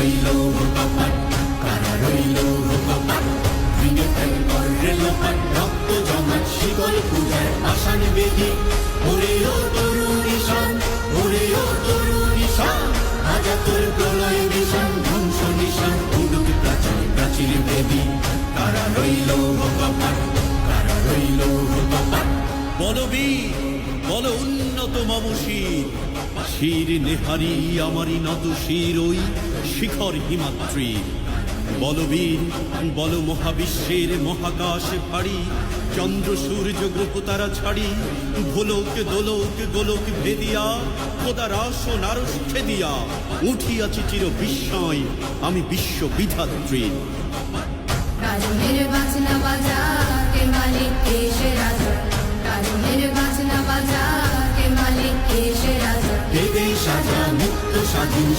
রইল কপাট, কারা রইল কপাট, ভেঙে ফেল কররে লোপাট, রক্ত জমাট শিকল পূজার পাষাণ বেদি। ওরে ও তরুণ ঈশান, ওরে ও তরুণ ঈশান, আজা তোর প্রলয় বিশান, ধ্বংস নিশান উডুক প্রাচীর প্রাচীর বেদি। কারা রইল কপাট, কারা রইল কপাট। বলবীর বল উন্নত মম শির, শির নেহারি আমারি নত শির ওই শিখর হিমাদ্রির। বলবীর বল মহাবিশ্বের মহাকাশ ভারী, চন্দ্র সূর্য গ্রহ তারা ছাড়ি, ভোলক দোলক গোলক ভেদিয়া, খোদার আসন আরশ ছেদিয়া, উঠিয়াছি চির বিস্ময় আমি বিশ্ব বিধাত্রীর। রাজনের বাজনা বাজা কে মালিক এসে রাজা, রাজনের বাজনা বাজা কে মালিক এসে রাজা। দেবে সাজা মুক্ত স্বাধীন